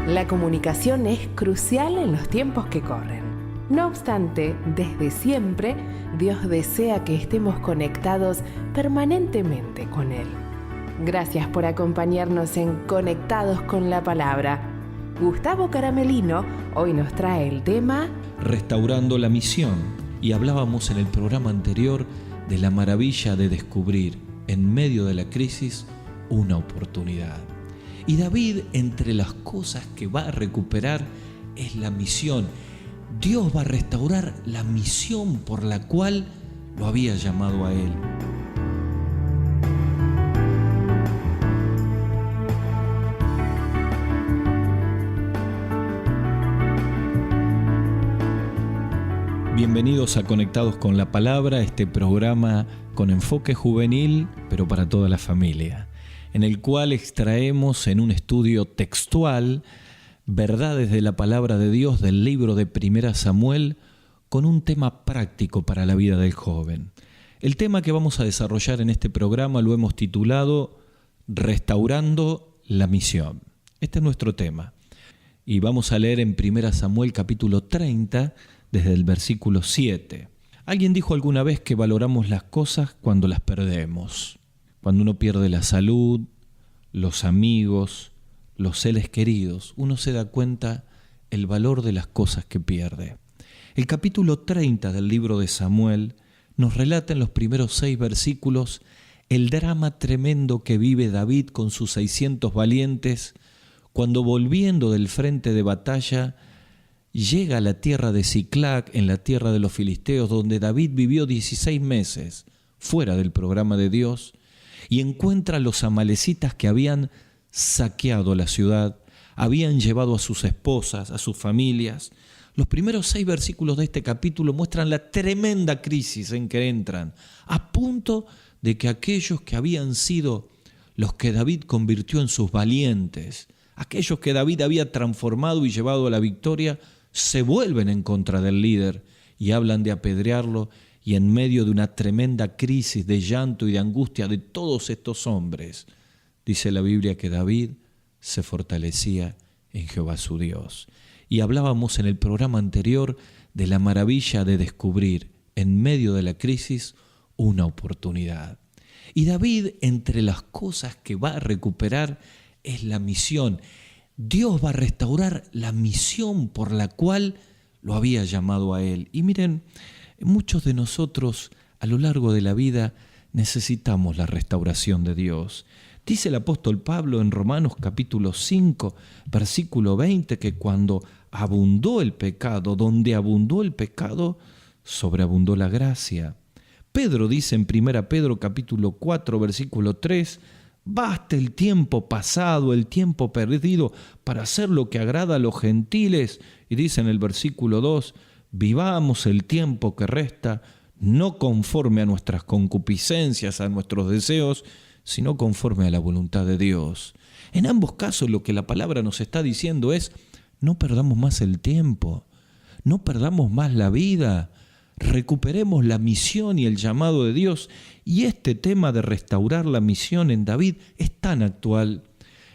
La comunicación es crucial en los tiempos que corren. No obstante, desde siempre, Dios desea que estemos conectados permanentemente con Él. Gracias por acompañarnos en Conectados con la Palabra. Gustavo Caramelino hoy nos trae el tema Restaurando la misión, y hablábamos en el programa anterior de la maravilla de descubrir en medio de la crisis una oportunidad. Y David, entre las cosas que va a recuperar es la misión. Dios va a restaurar la misión por la cual lo había llamado a él. Bienvenidos a Conectados con la Palabra, este programa con enfoque juvenil, pero para toda la familia, en el cual extraemos en un estudio textual verdades de la palabra de Dios del libro de 1 Samuel con un tema práctico para la vida del joven. El tema que vamos a desarrollar en este programa lo hemos titulado Restaurando la misión. Este es nuestro tema. Y vamos a leer en 1 Samuel capítulo 30, desde el versículo 7. Alguien dijo alguna vez que valoramos las cosas cuando las perdemos. Cuando uno pierde la salud, los amigos, los seres queridos, uno se da cuenta el valor de las cosas que pierde. El capítulo 30 del libro de Samuel nos relata en los primeros 6 versículos el drama tremendo que vive David con sus 600 valientes cuando, volviendo del frente de batalla, llega a la tierra de Siclac, en la tierra de los filisteos, donde David vivió 16 meses fuera del programa de Dios, y encuentra a los amalecitas que habían saqueado la ciudad, habían llevado a sus esposas, a sus familias. Los primeros 6 versículos de este capítulo muestran la tremenda crisis en que entran, a punto de que aquellos que habían sido los que David convirtió en sus valientes, aquellos que David había transformado y llevado a la victoria, se vuelven en contra del líder y hablan de apedrearlo, y en medio de una tremenda crisis de llanto y de angustia de todos estos hombres, dice la Biblia que David se fortalecía en Jehová su Dios. Y hablábamos en el programa anterior de la maravilla de descubrir en medio de la crisis una oportunidad. Y David, entre las cosas que va a recuperar es la misión. Dios va a restaurar la misión por la cual lo había llamado a él. Y miren, muchos de nosotros a lo largo de la vida necesitamos la restauración de Dios. Dice el apóstol Pablo en Romanos capítulo 5, versículo 20, que cuando abundó el pecado, donde abundó el pecado, sobreabundó la gracia. Pedro dice en 1 Pedro capítulo 4, versículo 3, basta el tiempo pasado, el tiempo perdido, para hacer lo que agrada a los gentiles. Y dice en el versículo 2, vivamos el tiempo que resta, no conforme a nuestras concupiscencias, a nuestros deseos, sino conforme a la voluntad de Dios. En ambos casos lo que la palabra nos está diciendo es, no perdamos más el tiempo, no perdamos más la vida, recuperemos la misión y el llamado de Dios. Y este tema de restaurar la misión en David es tan actual.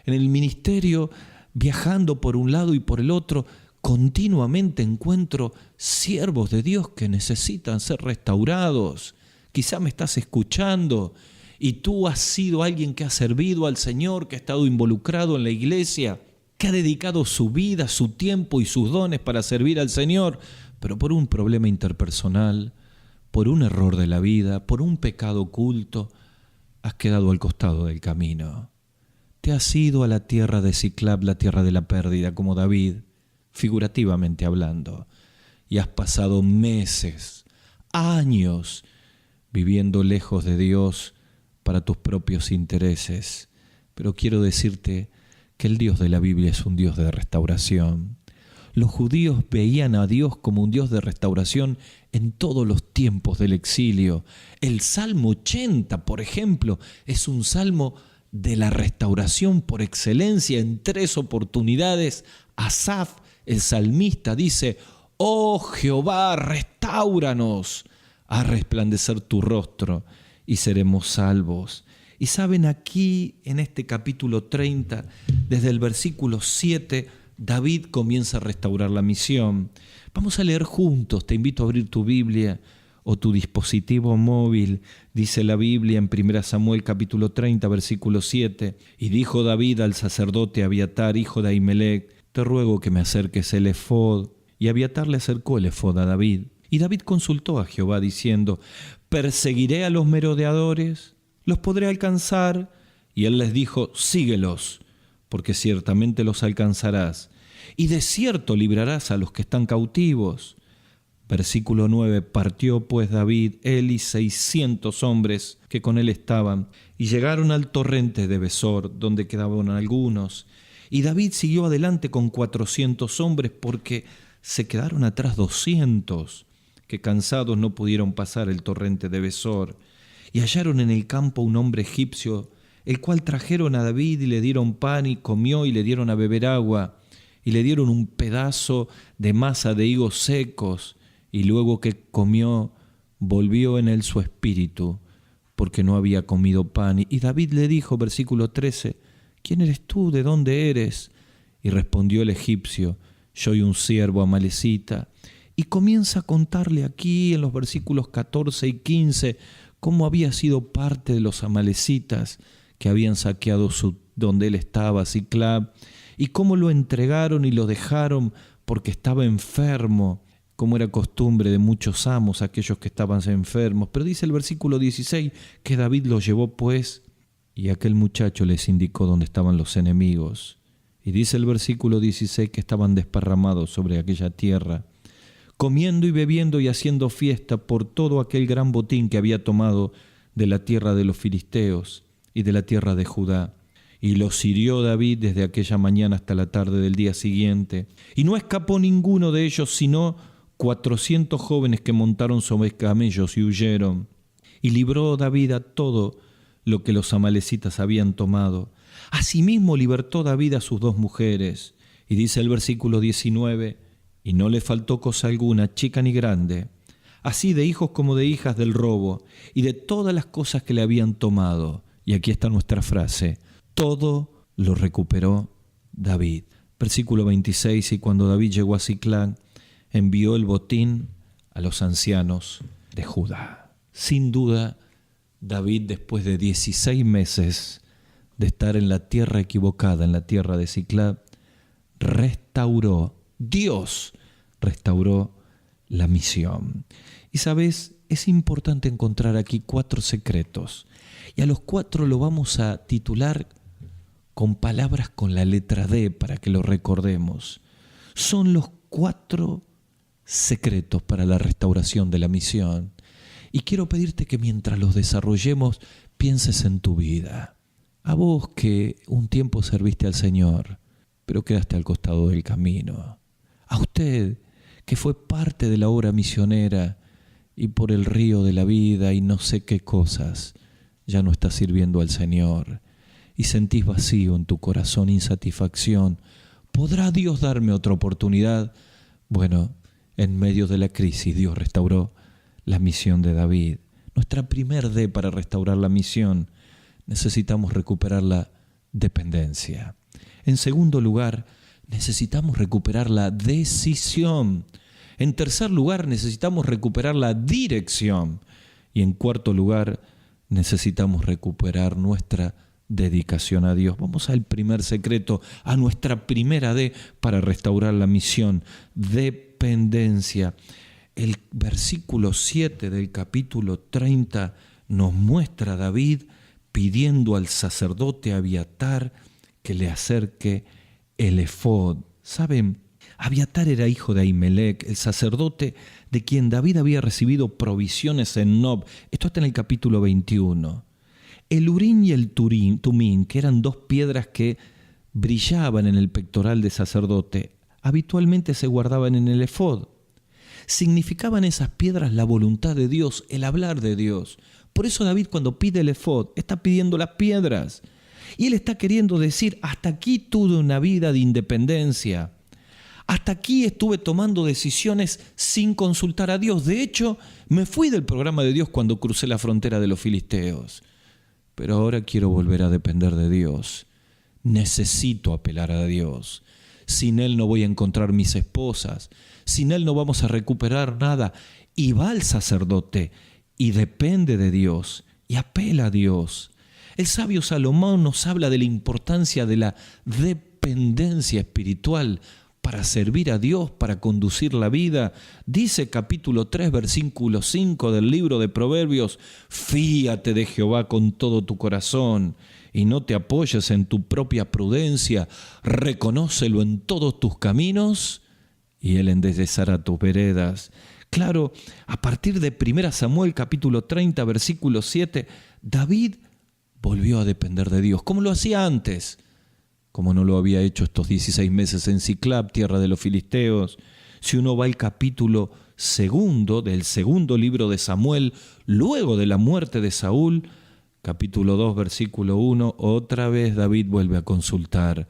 En el ministerio, viajando por un lado y por el otro, continuamente encuentro siervos de Dios que necesitan ser restaurados. Quizá me estás escuchando y tú has sido alguien que ha servido al Señor, que ha estado involucrado en la iglesia, que ha dedicado su vida, su tiempo y sus dones para servir al Señor, pero por un problema interpersonal, por un error de la vida, por un pecado oculto, has quedado al costado del camino. Te has ido a la tierra de Siclac, la tierra de la pérdida, como David, figurativamente hablando, y has pasado meses, años, viviendo lejos de Dios para tus propios intereses. Pero quiero decirte que el Dios de la Biblia es un Dios de restauración. Los judíos veían a Dios como un Dios de restauración en todos los tiempos del exilio. El Salmo 80, por ejemplo, es un salmo de la restauración por excelencia. En 3 oportunidades, Asaf, el salmista, dice, «Oh Jehová, restáuranos, haz resplandecer tu rostro y seremos salvos». Y saben, aquí en este capítulo 30, desde el versículo 7, David comienza a restaurar la misión. Vamos a leer juntos, te invito a abrir tu Biblia o tu dispositivo móvil. Dice la Biblia en 1 Samuel capítulo 30, versículo 7. Y dijo David al sacerdote Abiatar, hijo de Ahimelech: te ruego que me acerques el efod. Y Abiatar le acercó el efod a David. Y David consultó a Jehová diciendo: ¿perseguiré a los merodeadores? ¿Los podré alcanzar? Y él les dijo: síguelos, porque ciertamente los alcanzarás, y de cierto librarás a los que están cautivos. Versículo 9. Partió pues David, él y 600 hombres que con él estaban, y llegaron al torrente de Besor, donde quedaban algunos. Y David siguió adelante con 400 hombres, porque se quedaron atrás 200, que cansados no pudieron pasar el torrente de Besor. Y hallaron en el campo un hombre egipcio, el cual trajeron a David y le dieron pan y comió, y le dieron a beber agua, y le dieron un pedazo de masa de higos secos, y luego que comió, volvió en él su espíritu, porque no había comido pan. Y David le dijo, versículo 13, ¿quién eres tú? ¿De dónde eres? Y respondió el egipcio: soy un siervo amalecita. Y comienza a contarle aquí en los versículos 14 y 15 cómo había sido parte de los amalecitas que habían saqueado donde él estaba, Siclag, y cómo lo entregaron y lo dejaron porque estaba enfermo, como era costumbre de muchos amos, aquellos que estaban enfermos. Pero dice el versículo 16 que David los llevó pues, y aquel muchacho les indicó dónde estaban los enemigos. Y dice el versículo 16 que estaban desparramados sobre aquella tierra, comiendo y bebiendo y haciendo fiesta por todo aquel gran botín que había tomado de la tierra de los filisteos y de la tierra de Judá. Y los hirió David desde aquella mañana hasta la tarde del día siguiente. Y no escapó ninguno de ellos, sino 400 jóvenes que montaron sobre camellos y huyeron. Y libró David a todo lo que los amalecitas habían tomado. Asimismo libertó David a sus 2 mujeres. Y dice el versículo 19, y no le faltó cosa alguna, chica ni grande, así de hijos como de hijas del robo, y de todas las cosas que le habían tomado. Y aquí está nuestra frase: todo lo recuperó David. Versículo 26, y cuando David llegó a Siclag, envió el botín a los ancianos de Judá. Sin duda, David, después de 16 meses de estar en la tierra equivocada, en la tierra de Siclag, Dios restauró la misión. Y sabes, es importante encontrar aquí 4 secretos. Y a los 4 lo vamos a titular con palabras con la letra D para que lo recordemos. Son los 4 secretos para la restauración de la misión. Y quiero pedirte que mientras los desarrollemos, pienses en tu vida. A vos que un tiempo serviste al Señor, pero quedaste al costado del camino. A usted que fue parte de la obra misionera y por el río de la vida y no sé qué cosas, ya no está sirviendo al Señor y sentís vacío en tu corazón, insatisfacción. ¿Podrá Dios darme otra oportunidad? Bueno, en medio de la crisis Dios restauró la misión de David. Nuestra primer D para restaurar la misión, necesitamos recuperar la dependencia. En segundo lugar, necesitamos recuperar la decisión. En tercer lugar, necesitamos recuperar la dirección. Y en cuarto lugar, necesitamos recuperar nuestra dedicación a Dios. Vamos al primer secreto, a nuestra primera D para restaurar la misión: dependencia. El versículo 7 del capítulo 30 nos muestra a David pidiendo al sacerdote Abiatar que le acerque el efod. ¿Saben? Abiatar era hijo de Ahimelech, el sacerdote de quien David había recibido provisiones en Nob. Esto está en el capítulo 21. El Urim y el Tumim, que eran 2 piedras que brillaban en el pectoral del sacerdote, habitualmente se guardaban en el efod. Significaban esas piedras la voluntad de Dios, el hablar de Dios. Por eso David, cuando pide el efod, está pidiendo las piedras. Y él está queriendo decir: hasta aquí tuve una vida de independencia. Hasta aquí estuve tomando decisiones sin consultar a Dios. De hecho, me fui del programa de Dios cuando crucé la frontera de los filisteos. Pero ahora quiero volver a depender de Dios. Necesito apelar a Dios. sin Él no voy a encontrar mis esposas, sin Él no vamos a recuperar nada. Y va al sacerdote y depende de Dios y apela a Dios. El sabio Salomón nos habla de la importancia de la dependencia espiritual para servir a Dios, para conducir la vida. Dice capítulo 3, versículo 5 del libro de Proverbios: fíate de Jehová con todo tu corazón y no te apoyes en tu propia prudencia. Reconócelo en todos tus caminos y Él enderezará tus veredas. Claro, a partir de 1 Samuel capítulo 30, versículo 7, David volvió a depender de Dios, como lo hacía antes, como no lo había hecho estos 16 meses en Siclab, tierra de los filisteos. Si uno va al capítulo 2 del segundo libro de Samuel, luego de la muerte de Saúl, capítulo 2, versículo 1, otra vez David vuelve a consultar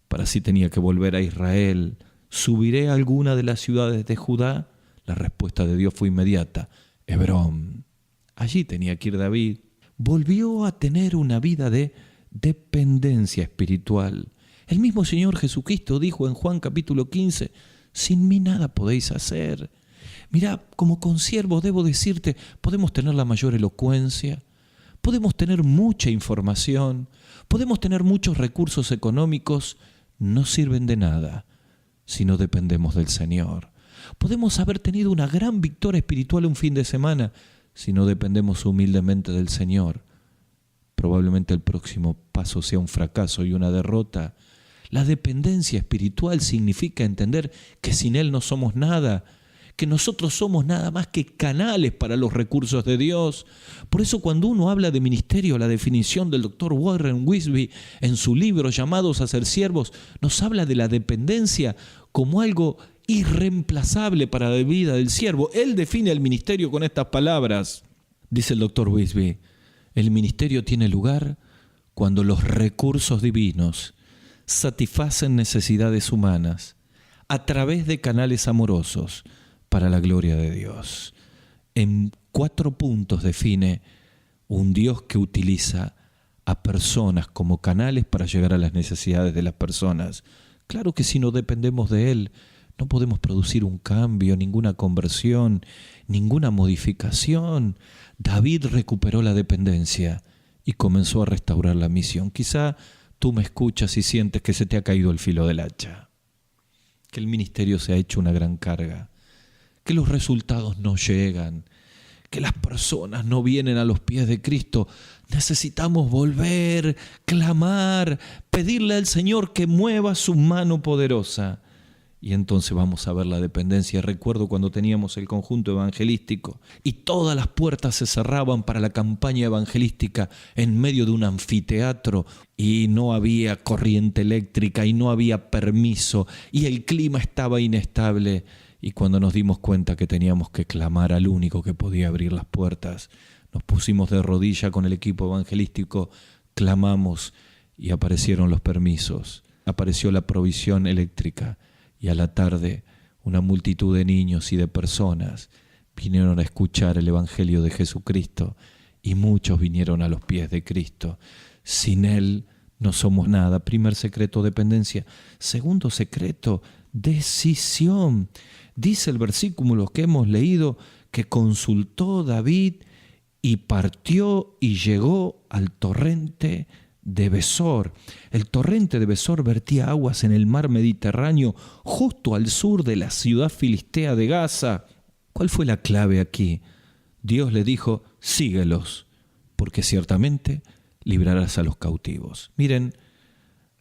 para si tenía que volver a Israel. ¿Subiré a alguna de las ciudades de Judá? La respuesta de Dios fue inmediata: Hebrón. Allí tenía que ir David. Volvió a tener una vida de dependencia espiritual. El mismo Señor Jesucristo dijo en Juan capítulo 15: sin mí nada podéis hacer. Mirá, como consiervo debo decirte, podemos tener la mayor elocuencia, podemos tener mucha información, podemos tener muchos recursos económicos, no sirven de nada si no dependemos del Señor. Podemos haber tenido una gran victoria espiritual un fin de semana, si no dependemos humildemente del Señor. Probablemente el próximo paso sea un fracaso y una derrota. La dependencia espiritual significa entender que sin Él no somos nada, que nosotros somos nada más que canales para los recursos de Dios. Por eso cuando uno habla de ministerio, la definición del Dr. Warren Wiersbe en su libro Llamados a ser siervos, nos habla de la dependencia como algo irreemplazable para la vida del siervo. Él define el ministerio con estas palabras. Dice el Dr. Wiersbe: el ministerio tiene lugar cuando los recursos divinos satisfacen necesidades humanas a través de canales amorosos para la gloria de Dios. En 4 puntos define un Dios que utiliza a personas como canales para llegar a las necesidades de las personas. Claro que si no dependemos de Él, no podemos producir un cambio, ninguna conversión, ninguna modificación. David recuperó la dependencia y comenzó a restaurar la misión. Quizá tú me escuchas y sientes que se te ha caído el filo del hacha, que el ministerio se ha hecho una gran carga, que los resultados no llegan, que las personas no vienen a los pies de Cristo. Necesitamos volver, clamar, pedirle al Señor que mueva su mano poderosa. Y entonces vamos a ver la dependencia. Recuerdo cuando teníamos el conjunto evangelístico y todas las puertas se cerraban para la campaña evangelística en medio de un anfiteatro y no había corriente eléctrica y no había permiso y el clima estaba inestable. Y cuando nos dimos cuenta que teníamos que clamar al único que podía abrir las puertas, nos pusimos de rodilla con el equipo evangelístico, clamamos y aparecieron los permisos, apareció la provisión eléctrica. Y a la tarde una multitud de niños y de personas vinieron a escuchar el Evangelio de Jesucristo y muchos vinieron a los pies de Cristo. Sin Él no somos nada. Primer secreto, dependencia. Segundo secreto, decisión. Dice el versículo que hemos leído que consultó David y partió y llegó al torrente de Besor. El torrente de Besor vertía aguas en el mar Mediterráneo, justo al sur de la ciudad filistea de Gaza. ¿Cuál fue la clave aquí? Dios le dijo: síguelos, porque ciertamente librarás a los cautivos. Miren,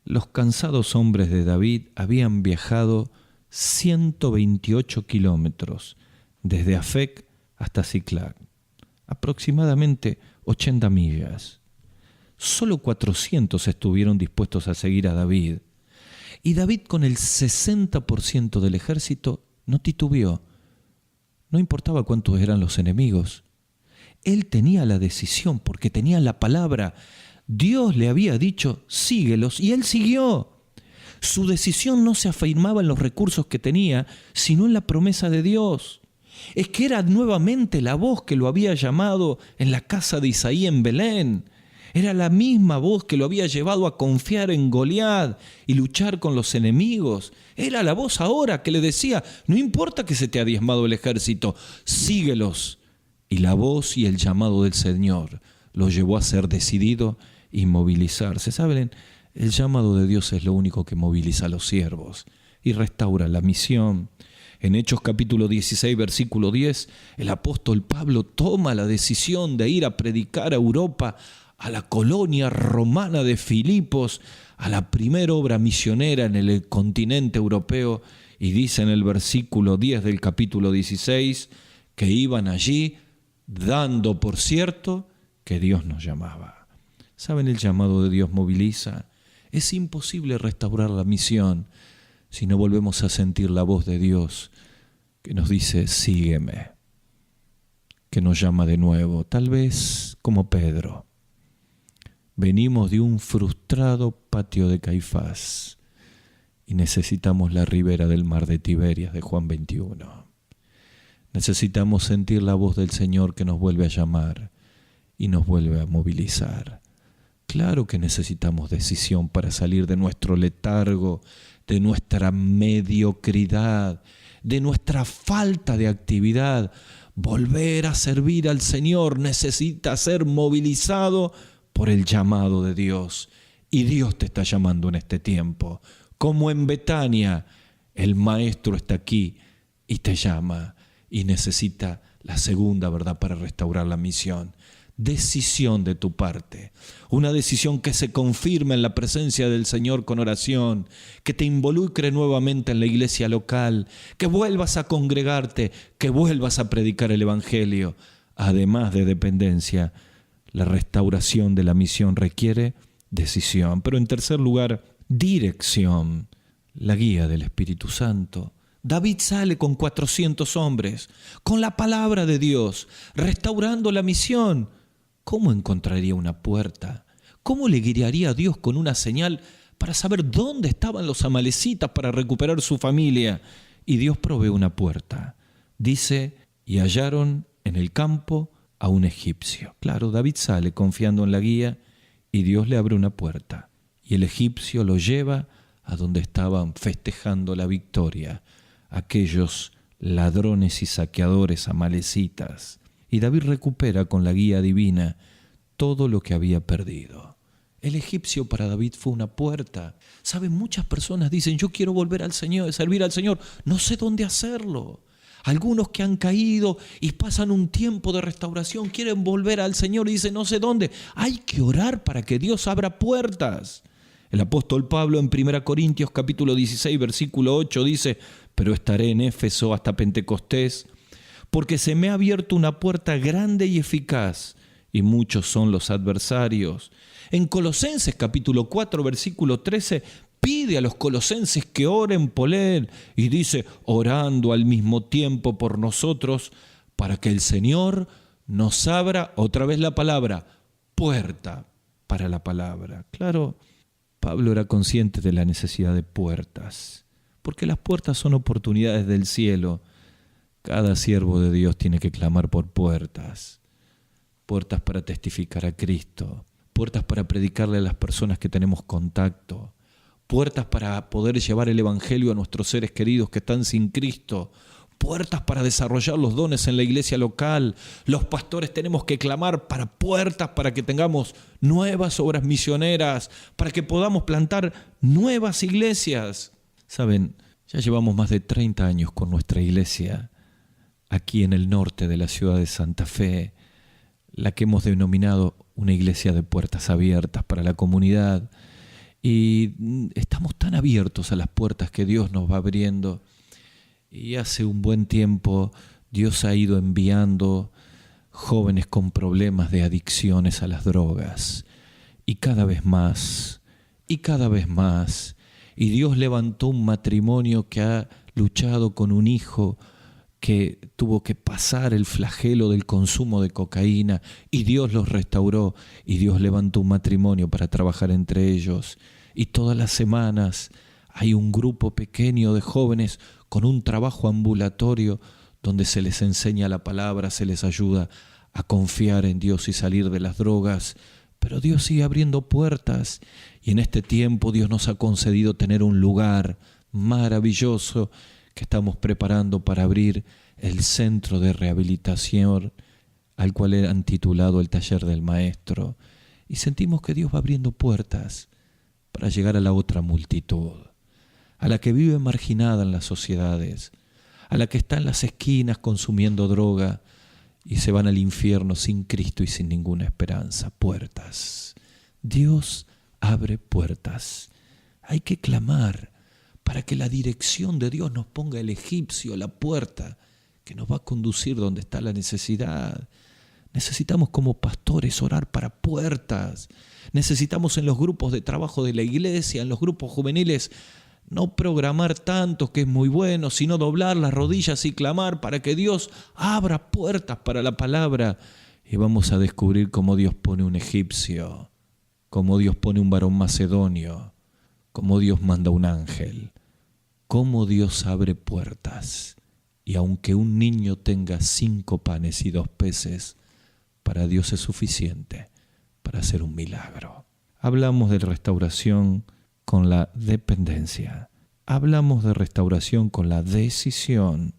los cansados hombres de David habían viajado 128 kilómetros desde Afec hasta Siclag, aproximadamente 80 millas. Solo 400 estuvieron dispuestos a seguir a David. Y David, con el 60% del ejército, no titubeó. No importaba cuántos eran los enemigos. Él tenía la decisión porque tenía la palabra. Dios le había dicho: síguelos, y él siguió. Su decisión no se afirmaba en los recursos que tenía, sino en la promesa de Dios. Es que era nuevamente la voz que lo había llamado en la casa de Isaí en Belén. Era la misma voz que lo había llevado a confiar en Goliat y luchar con los enemigos. Era la voz ahora que le decía, no importa que se te ha diezmado el ejército, síguelos. Y la voz y el llamado del Señor lo llevó a ser decidido y movilizarse. ¿Saben? El llamado de Dios es lo único que moviliza a los siervos y restaura la misión. En Hechos capítulo 16, versículo 10, el apóstol Pablo toma la decisión de ir a predicar a Europa, a la colonia romana de Filipos, a la primera obra misionera en el continente europeo, y dice en el versículo 10 del capítulo 16 que iban allí dando por cierto que Dios nos llamaba. ¿Saben? El llamado de Dios moviliza. Es imposible restaurar la misión si no volvemos a sentir la voz de Dios que nos dice, sígueme, que nos llama de nuevo, tal vez como Pedro. Venimos de un frustrado patio de Caifás y necesitamos la ribera del mar de Tiberias de Juan 21. Necesitamos sentir la voz del Señor que nos vuelve a llamar y nos vuelve a movilizar. Claro que necesitamos decisión para salir de nuestro letargo, de nuestra mediocridad, de nuestra falta de actividad. Volver a servir al Señor necesita ser movilizado por el llamado de Dios. Y Dios te está llamando en este tiempo. Como en Betania, el Maestro está aquí y te llama y necesita la segunda verdad para restaurar la misión. Decisión de tu parte, una decisión que se confirma en la presencia del Señor con oración, que te involucre nuevamente en la iglesia local, que vuelvas a congregarte, que vuelvas a predicar el Evangelio. Además de dependencia, la restauración de la misión requiere decisión. Pero en tercer lugar, dirección, la guía del Espíritu Santo. David sale con 400 hombres, con la palabra de Dios, restaurando la misión. ¿Cómo encontraría una puerta? ¿Cómo le guiaría a Dios con una señal para saber dónde estaban los amalecitas para recuperar su familia? Y Dios provee una puerta. Dice, y hallaron en el campo a un egipcio. Claro, David sale confiando en la guía y Dios le abre una puerta. Y el egipcio lo lleva a donde estaban festejando la victoria aquellos ladrones y saqueadores amalecitas. Y David recupera con la guía divina todo lo que había perdido. El egipcio para David fue una puerta. ¿Saben? Muchas personas dicen, yo quiero volver al Señor, servir al Señor. No sé dónde hacerlo. Algunos que han caído y pasan un tiempo de restauración, quieren volver al Señor y dicen, no sé dónde. Hay que orar para que Dios abra puertas. El apóstol Pablo en 1 Corintios capítulo 16, versículo 8 dice, pero estaré en Éfeso hasta Pentecostés, porque se me ha abierto una puerta grande y eficaz, y muchos son los adversarios. En Colosenses capítulo 4, versículo 13, pide a los colosenses que oren por él, y dice, orando al mismo tiempo por nosotros, para que el Señor nos abra, otra vez la palabra, puerta para la palabra. Claro, Pablo era consciente de la necesidad de puertas, porque las puertas son oportunidades del cielo. Cada siervo de Dios tiene que clamar por puertas. Puertas para testificar a Cristo. Puertas para predicarle a las personas que tenemos contacto. Puertas para poder llevar el Evangelio a nuestros seres queridos que están sin Cristo. Puertas para desarrollar los dones en la iglesia local. Los pastores tenemos que clamar para puertas para que tengamos nuevas obras misioneras, para que podamos plantar nuevas iglesias. Saben, ya llevamos más de 30 años con nuestra iglesia aquí en el norte de la ciudad de Santa Fe, la que hemos denominado una iglesia de puertas abiertas para la comunidad. Y estamos tan abiertos a las puertas que Dios nos va abriendo. Y hace un buen tiempo Dios ha ido enviando jóvenes con problemas de adicciones a las drogas. Y cada vez más, y cada vez más. Y Dios levantó un matrimonio que ha luchado con un hijo que tuvo que pasar el flagelo del consumo de cocaína, y Dios los restauró, y Dios levantó un matrimonio para trabajar entre ellos. Y todas las semanas hay un grupo pequeño de jóvenes con un trabajo ambulatorio donde se les enseña la palabra, se les ayuda a confiar en Dios y salir de las drogas, pero Dios sigue abriendo puertas. Y en este tiempo Dios nos ha concedido tener un lugar maravilloso que estamos preparando para abrir el centro de rehabilitación al cual han titulado el Taller del Maestro. Y sentimos que Dios va abriendo puertas para llegar a la otra multitud, a la que vive marginada en las sociedades, a la que está en las esquinas consumiendo droga y se van al infierno sin Cristo y sin ninguna esperanza. Puertas. Dios abre puertas. Hay que clamar para que la dirección de Dios nos ponga el egipcio, la puerta que nos va a conducir donde está la necesidad. Necesitamos como pastores orar para puertas. Necesitamos en los grupos de trabajo de la iglesia, en los grupos juveniles, no programar tanto, que es muy bueno, sino doblar las rodillas y clamar para que Dios abra puertas para la palabra. Y vamos a descubrir cómo Dios pone un egipcio, cómo Dios pone un varón macedonio, cómo Dios manda un ángel, cómo Dios abre puertas. Y aunque un niño tenga 5 panes y 2 peces, para Dios es suficiente para hacer un milagro. Hablamos de restauración con la dependencia. Hablamos de restauración con la decisión.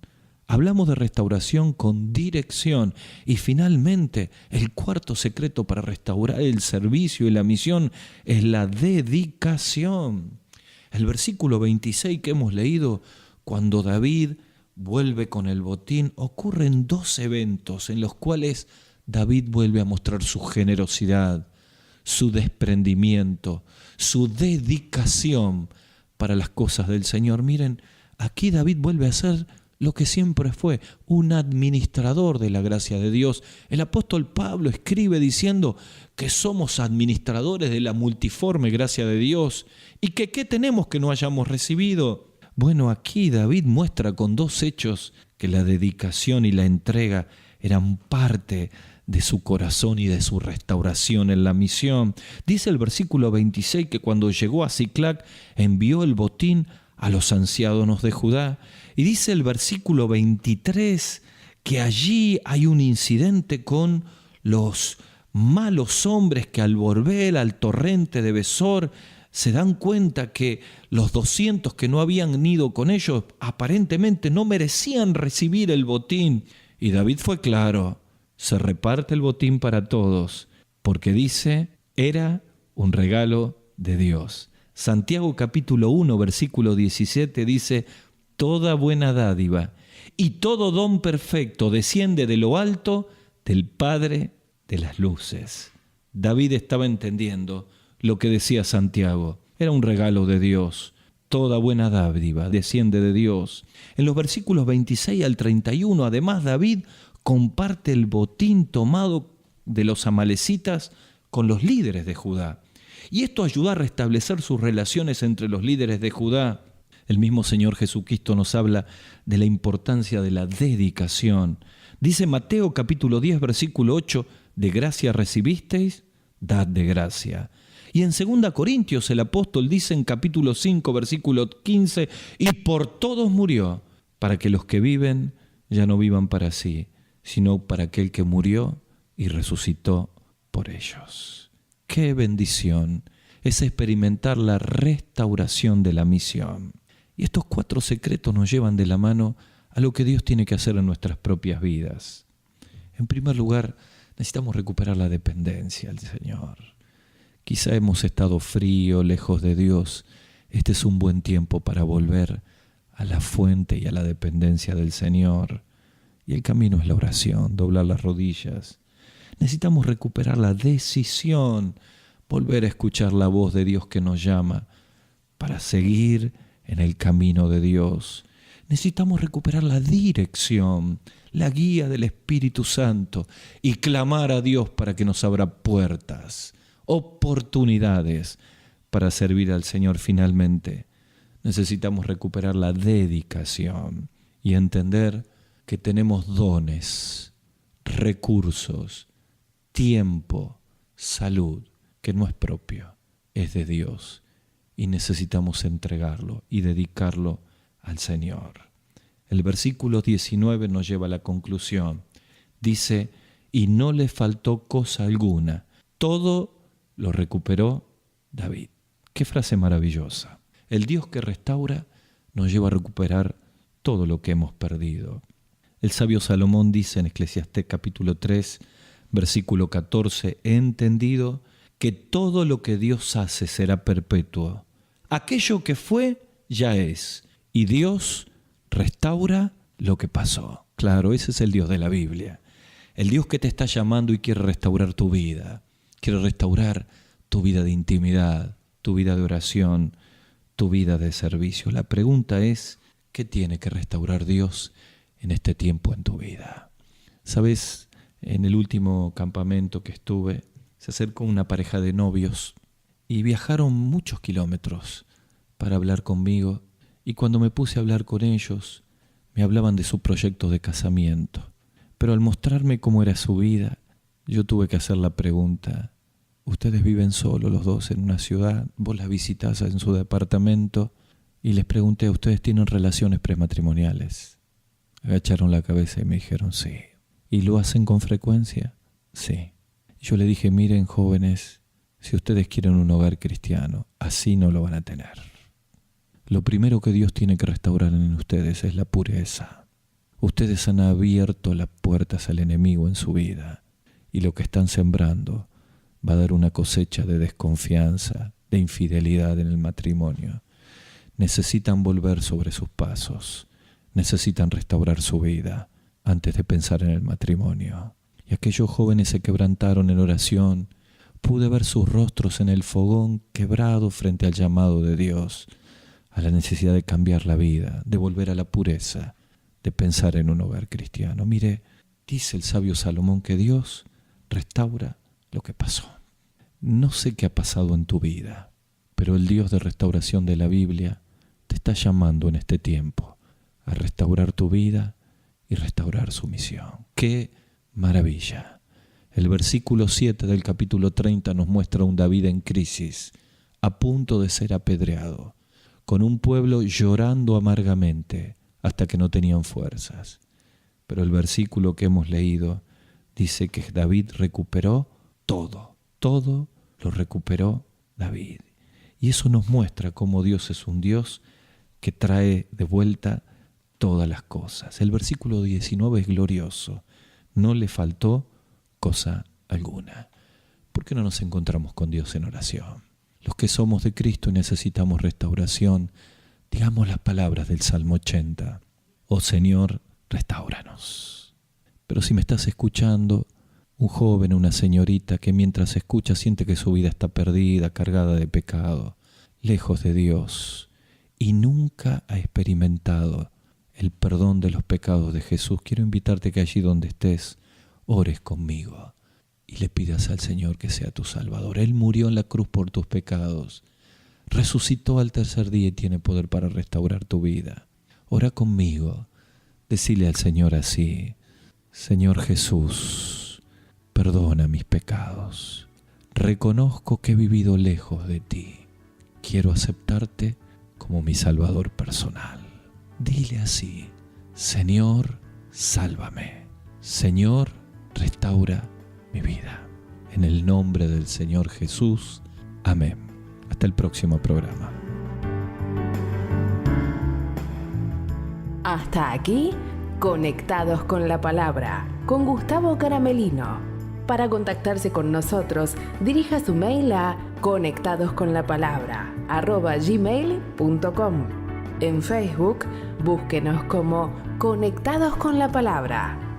Hablamos de restauración con dirección. Y finalmente, el cuarto secreto para restaurar el servicio y la misión es la dedicación. El versículo 26 que hemos leído, cuando David vuelve con el botín, ocurren 2 eventos en los cuales David vuelve a mostrar su generosidad, su desprendimiento, su dedicación para las cosas del Señor. Miren, aquí David vuelve a ser lo que siempre fue, un administrador de la gracia de Dios. El apóstol Pablo escribe diciendo que somos administradores de la multiforme gracia de Dios y que ¿qué tenemos que no hayamos recibido? Bueno, aquí David muestra con 2 hechos que la dedicación y la entrega eran parte de su corazón y de su restauración en la misión. Dice el versículo 26 que cuando llegó a Siclac envió el botín a los ancianos de Judá. Y dice el versículo 23 que allí hay un incidente con los malos hombres que al volver al torrente de Besor se dan cuenta que los 200 que no habían ido con ellos aparentemente no merecían recibir el botín. Y David fue claro, se reparte el botín para todos, porque dice, era un regalo de Dios. Santiago capítulo 1, versículo 17 dice, toda buena dádiva y todo don perfecto desciende de lo alto del Padre de las luces. David estaba entendiendo lo que decía Santiago, era un regalo de Dios. Toda buena dádiva desciende de Dios. En los versículos 26 al 31, además, David comparte el botín tomado de los amalecitas con los líderes de Judá. Y esto ayuda a restablecer sus relaciones entre los líderes de Judá. El mismo Señor Jesucristo nos habla de la importancia de la dedicación. Dice Mateo capítulo 10, versículo 8, de gracia recibisteis, dad de gracia. Y en 2 Corintios el apóstol dice en capítulo 5, versículo 15, y por todos murió, para que los que viven ya no vivan para sí, sino para aquel que murió y resucitó por ellos. ¡Qué bendición es experimentar la restauración de la misión! Y estos 4 secretos nos llevan de la mano a lo que Dios tiene que hacer en nuestras propias vidas. En primer lugar, necesitamos recuperar la dependencia al Señor. Quizá hemos estado frío, lejos de Dios. Este es un buen tiempo para volver a la fuente y a la dependencia del Señor. Y el camino es la oración, doblar las rodillas. Necesitamos recuperar la decisión, volver a escuchar la voz de Dios que nos llama para seguir en el camino de Dios. Necesitamos recuperar la dirección, la guía del Espíritu Santo y clamar a Dios para que nos abra puertas, oportunidades para servir al Señor. Finalmente, necesitamos recuperar la dedicación y entender que tenemos dones, recursos, tiempo, salud, que no es propio, es de Dios y necesitamos entregarlo y dedicarlo al Señor. El versículo 19 nos lleva a la conclusión. Dice, y no le faltó cosa alguna, todo lo recuperó David. Qué frase maravillosa. El Dios que restaura nos lleva a recuperar todo lo que hemos perdido. El sabio Salomón dice en Eclesiastés capítulo 3, versículo 14, he entendido que todo lo que Dios hace será perpetuo. Aquello que fue, ya es. Y Dios restaura lo que pasó. Claro, ese es el Dios de la Biblia. El Dios que te está llamando y quiere restaurar tu vida. Quiere restaurar tu vida de intimidad, tu vida de oración, tu vida de servicio. La pregunta es, ¿qué tiene que restaurar Dios en este tiempo en tu vida? ¿Sabes? En el último campamento que estuve, se acercó una pareja de novios y viajaron muchos kilómetros para hablar conmigo. Y cuando me puse a hablar con ellos, me hablaban de su proyecto de casamiento. Pero al mostrarme cómo era su vida, yo tuve que hacer la pregunta, ¿ustedes viven solos los dos en una ciudad? ¿Vos las visitás en su departamento? Y les pregunté, ¿ustedes tienen relaciones prematrimoniales? Agacharon la cabeza y me dijeron, sí. ¿Y lo hacen con frecuencia? Sí. Yo le dije, miren jóvenes, si ustedes quieren un hogar cristiano, así no lo van a tener. Lo primero que Dios tiene que restaurar en ustedes es la pureza. Ustedes han abierto las puertas al enemigo en su vida y lo que están sembrando va a dar una cosecha de desconfianza, de infidelidad en el matrimonio. Necesitan volver sobre sus pasos, necesitan restaurar su vida antes de pensar en el matrimonio. Y aquellos jóvenes se quebrantaron en oración. Pude ver sus rostros en el fogón quebrado frente al llamado de Dios, a la necesidad de cambiar la vida, de volver a la pureza, de pensar en un hogar cristiano. Mire, dice el sabio Salomón que Dios restaura lo que pasó. No sé qué ha pasado en tu vida, pero el Dios de restauración de la Biblia te está llamando en este tiempo a restaurar tu vida y restaurar su misión. ¡Qué maravilla! El versículo 7 del capítulo 30 nos muestra un David en crisis, a punto de ser apedreado, con un pueblo llorando amargamente hasta que no tenían fuerzas. Pero el versículo que hemos leído dice que David recuperó todo lo recuperó David. Y eso nos muestra cómo Dios es un Dios que trae de vuelta todas las cosas. El versículo 19 es glorioso. No le faltó cosa alguna. ¿Por qué no nos encontramos con Dios en oración? Los que somos de Cristo y necesitamos restauración, digamos las palabras del Salmo 80. Oh Señor, restáuranos. Pero si me estás escuchando, un joven, una señorita que mientras escucha siente que su vida está perdida, cargada de pecado, lejos de Dios, y nunca ha experimentado el perdón de los pecados de Jesús, quiero invitarte que allí donde estés, ores conmigo y le pidas al Señor que sea tu Salvador. Él murió en la cruz por tus pecados, resucitó al tercer día y tiene poder para restaurar tu vida. Ora conmigo, decile al Señor así: Señor Jesús, perdona mis pecados. Reconozco que he vivido lejos de ti. Quiero aceptarte como mi Salvador personal. Dile así: Señor, sálvame. Señor, restaura mi vida. En el nombre del Señor Jesús. Amén. Hasta el próximo programa. Hasta aquí, Conectados con la Palabra, con Gustavo Caramelino. Para contactarse con nosotros, dirija su mail a conectadosconlapalabra@gmail.com. En Facebook, búsquenos como Conectados con la Palabra.